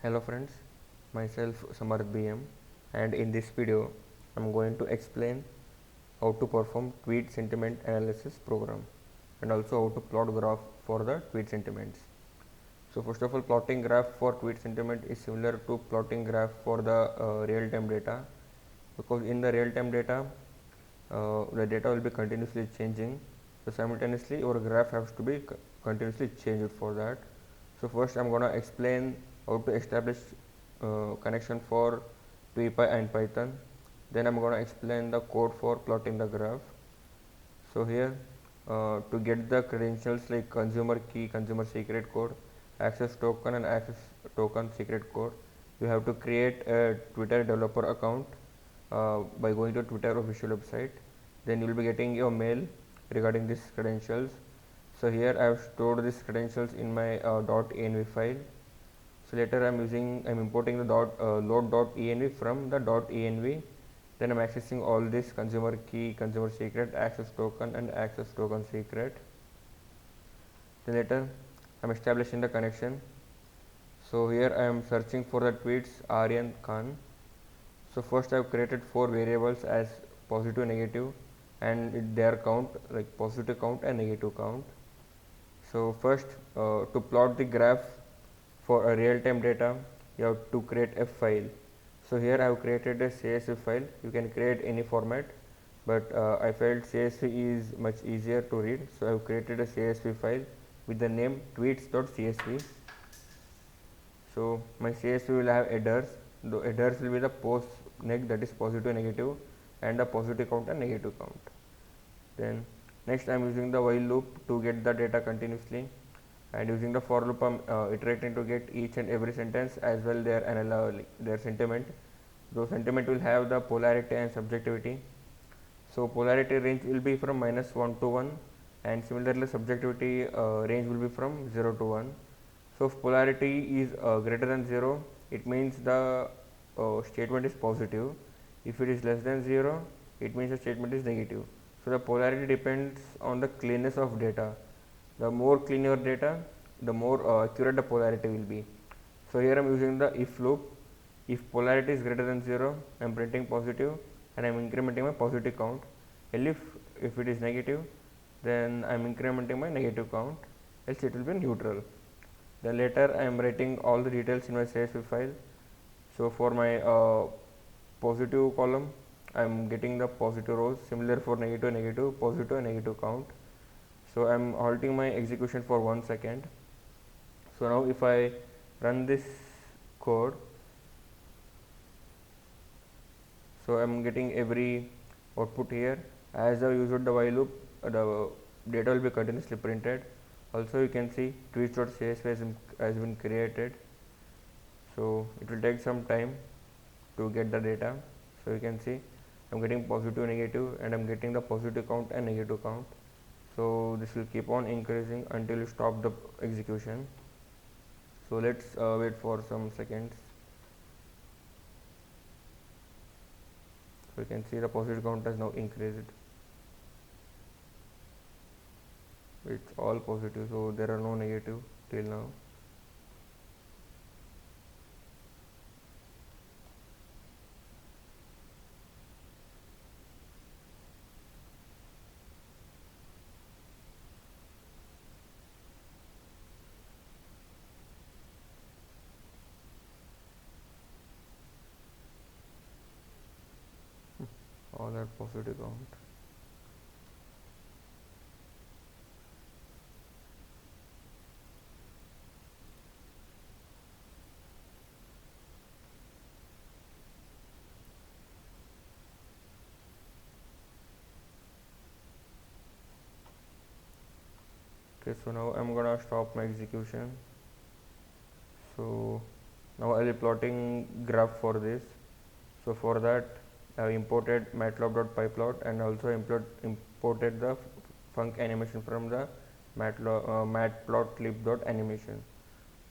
Hello friends, myself Samarth BM, and in this video I'm going to explain how to perform tweet sentiment analysis program and also how to plot graph for the tweet sentiments. So first of all, plotting graph for tweet sentiment is similar to plotting graph for the real-time data, because in the real-time data the data will be continuously changing, so simultaneously your graph has to be continuously changed for that. So first I'm gonna explain how to establish connection for PyPy and Python. Then I'm gonna explain the code for plotting the graph. So here to get the credentials like consumer key, consumer secret code, access token and access token secret code, you have to create a Twitter developer account by going to Twitter official website. Then you will be getting your mail regarding these credentials. So here I have stored these credentials in my .env file. So later I'm importing the load.env from the .env. Then I'm accessing all this consumer key, consumer secret, access token and access token secret. Then later I'm establishing the connection. So here I am searching for the tweets Aryan Khan. So first I have created 4 variables as positive, negative and their count, like positive count and negative count. So first to plot the graph for a real-time data, you have to create a file. So here I have created a CSV file. You can create any format, but I felt CSV is much easier to read, so I have created a CSV file with the name tweets.csv. So my CSV will have headers. The headers will be the post neg, that is positive, negative, and the positive count and negative count. Then next I am using the while loop to get the data continuously, and using the for loop I am iterating to get each and every sentence as well their sentiment. Those sentiment will have the polarity and subjectivity. So polarity range will be from -1 to 1, and similarly subjectivity range will be from 0 to 1. So if polarity is greater than 0, it means the statement is positive. If it is less than 0, it means the statement is negative. So the polarity depends on the cleanness of data. The more clean your data, the more accurate the polarity will be. So here I am using the if loop. If polarity is greater than 0, I am printing positive and I am incrementing my positive count. If it is negative, then I am incrementing my negative count, else it will be neutral. Then later I am writing all the details in my CSV file. So for my positive column, I am getting the positive rows, similar for negative, negative, positive and negative count. So I am halting my execution for 1 second. So now if I run this code, so I am getting every output here. As I used the while loop, the data will be continuously printed. Also you can see tweets.csv has been created, so it will take some time to get the data. So you can see I'm getting positive, negative, and I'm getting the positive count and negative count. So this will keep on increasing until you stop the execution. So let's wait for some seconds. So you can see the positive count has now increased. It's all positive, so there are no negative till now. All are positive count. Okay, so now I'm gonna stop my execution. So now I'll be plotting graph for this. So for that I have imported matplotlib.pyplot and also imported the func animation from the matplotlib.animation.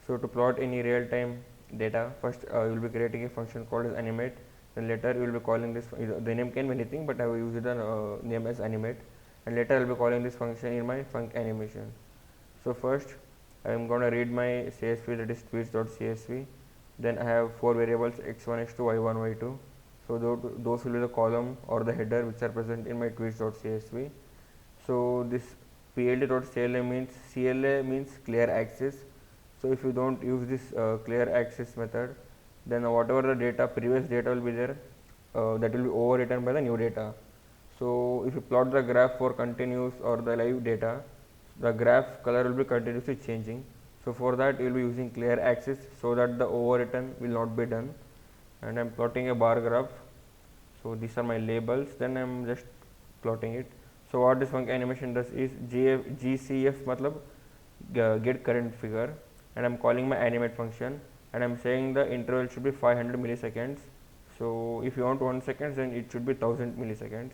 So to plot any real-time data, first you will be creating a function called as animate. Then later you will be calling this, the name can be anything, but I will use the name as animate, and later I will be calling this function in my func animation. So first I am going to read my CSV, that is tweets.csv. Then I have 4 variables x1, x2, y1, y2. So those will be the column or the header which are present in my tweets.csv. So this pld.cla means clear access. So if you don't use this clear access method, then whatever the data, previous data will be there, that will be overwritten by the new data. So if you plot the graph for continuous or the live data, the graph color will be continuously changing. So for that you will be using clear access so that the overwritten will not be done. And I am plotting a bar graph. So these are my labels, then I am just plotting it. So what this function animation does is GCF matlab get current figure, and I am calling my animate function, and I am saying the interval should be 500 milliseconds. So if you want 1 second, then it should be 1000 milliseconds.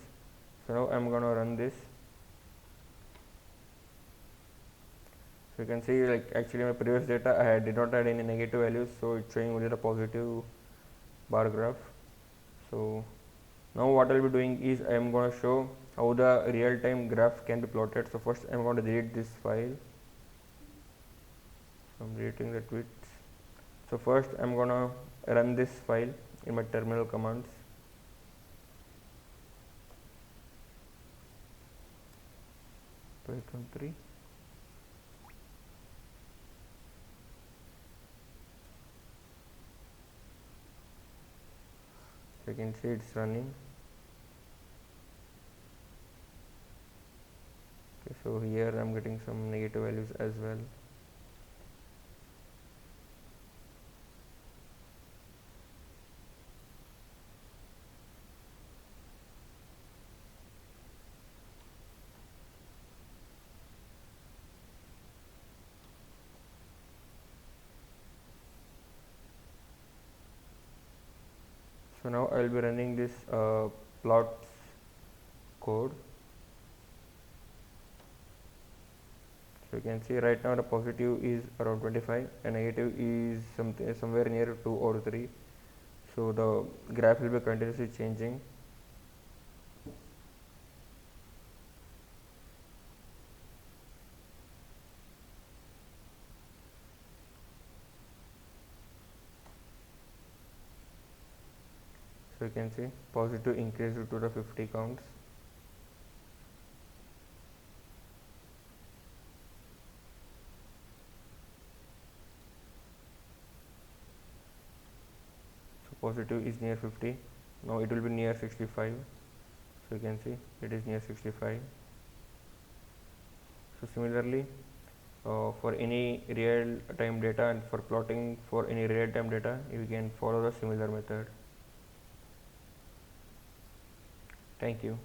So now I am gonna run this. So you can see, like, actually my previous data I did not add any negative values, so it's showing only the positive bar graph. So now what I will be doing is I am going to show how the real-time graph can be plotted. So first I am going to delete this file. So I am deleting the tweets. So first I am going to run this file in my terminal commands. Python 3. So you can see it's running. Okay, so here I am getting some negative values as well. So now I will be running this plots code. So you can see right now the positive is around 25 and negative is somewhere near 2 or 3. So the graph will be continuously changing. So you can see positive increase to the 50 counts. So positive is near 50. Now it will be near 65. So you can see it is near 65. So similarly, for any real time data and for plotting for any real time data, you can follow the similar method. Thank you.